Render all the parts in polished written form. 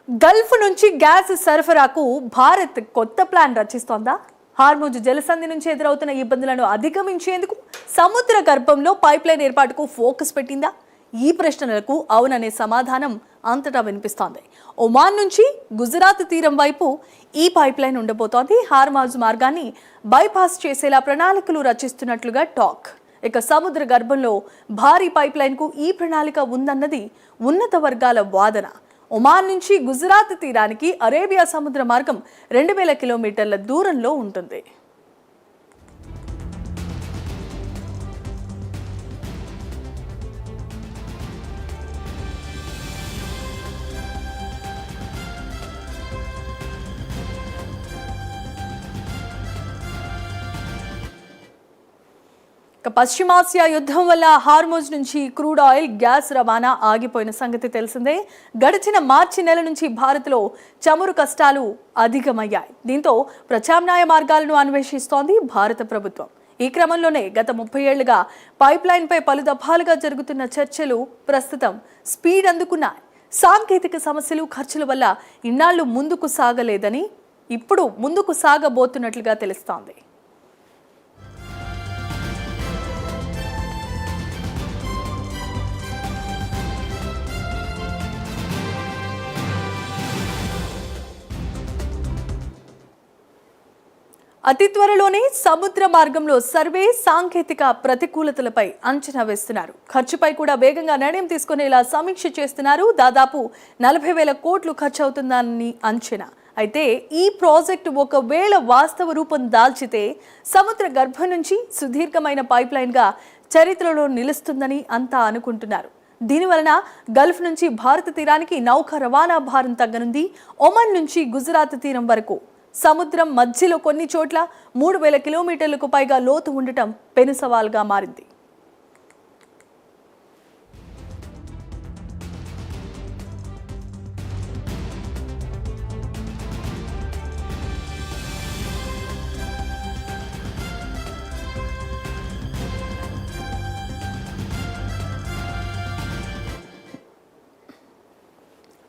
Gulf నుంచి gas సరఫరాకు భారత్ కొత్త ప్లాన్ రచిస్తోందా? హార్ముజ్ జలసంధి నుంచి ఎదురవుతున్న ఇబ్బందులను అధిగమించేందుకు సముద్ర గర్భంలో పైప్లైన్ ఏర్పాటుకు ఫోకస్ పెట్టిందా? ఈ ప్రశ్నలకు అవుననే సమాధానం అంతటా వినిపిస్తోంది. ఒమాన్ నుంచి గుజరాత్ తీరం వైపు ఈ పైప్లైన్ ఉండబోతోంది. హార్ముజ్ మార్గాన్ని బైపాస్ చేసేలా ప్రణాళికలు రచిస్తున్నట్లుగా టాక్. ఇక సముద్ర గర్భంలో భారీ పైప్లైన్కు ఈ ప్రణాళిక ఉందన్నది ఉన్నత వర్గాల వాదన. ఒమాన్ నుంచి గుజరాత్ తీరానికి అరేబియా సముద్ర మార్గం 2000 కిలోమీటర్ల దూరంలో ఉంటుంది. పశ్చిమాసియా యుద్ధం వల్ల హార్ముజ్ నుంచి క్రూడ్ ఆయిల్, గ్యాస్ రవాణా ఆగిపోయిన సంగతి తెలిసిందే. గడిచిన మార్చి నెల నుంచి భారత్లో చమురు కష్టాలు అధికమయ్యాయి. దీంతో ప్రత్యామ్నాయ మార్గాలను అన్వేషిస్తోంది భారత ప్రభుత్వం. ఈ క్రమంలోనే గత 30 ఏళ్లుగా పైప్లైన్పై పలు దఫాలుగా జరుగుతున్న చర్చలు ప్రస్తుతం స్పీడ్ అందుకున్నాయి. సాంకేతిక సమస్యలు, ఖర్చుల వల్ల ఇన్నాళ్లు ముందుకు సాగలేదని ఇప్పుడు ముందుకు సాగబోతున్నట్లుగా తెలుస్తోంది. అతి త్వరలోనే సముద్ర మార్గంలో సర్వే, సాంకేతిక ప్రతికూలతలపై అంచనా వేస్తున్నారు. ఖర్చుపై కూడా వేగంగా నిర్ణయం తీసుకునేలా సమీక్ష చేస్తున్నారు. దాదాపు 40,000 కోట్లు ఖర్చు అవుతుందని అంచనా. అయితే ఈ ప్రాజెక్టు ఒకవేళ వాస్తవ రూపం దాల్చితే సముద్ర గర్భం నుంచి సుదీర్ఘమైన పైప్లైన్గా చరిత్రలో నిలుస్తుందని అంతా అనుకుంటున్నారు. దీనివలన గల్ఫ్ నుంచి భారత తీరానికి నౌక రవాణా భారం తగ్గనుంది. ఒమన్ నుంచి గుజరాత్ తీరం వరకు సముద్రం మధ్యలో కొన్ని చోట్ల 3000 కిలోమీటర్లకు పైగా లోతు ఉండటం పెను సవాల్గా మారింది.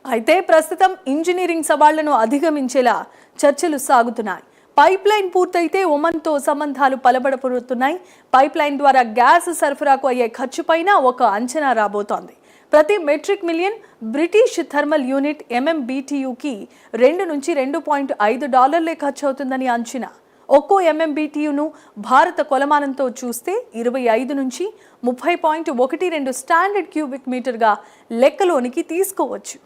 అయితే ప్రస్తుతం ఇంజనీరింగ్ సవాళ్లను అధిగమించేలా చర్చలు సాగుతున్నాయి. పైప్లైన్ పూర్తయితే ఒమన్తో సంబంధాలు బలపడబోతున్నాయి. పైప్లైన్ ద్వారా గ్యాస్ సరఫరాకు అయ్యే ఖర్చుపైన ఒక అంచనా రాబోతోంది. ప్రతి metric million British thermal unit MMBTUకి $2 నుంచి $2.5 ఖర్చు అవుతుందని అంచనా. ఒక్కో MMBTUను భారత కొలమానంతో చూస్తే 25 నుంచి 30.12 స్టాండర్డ్ క్యూబిక్ మీటర్గా లెక్కలోనికి తీసుకోవచ్చు.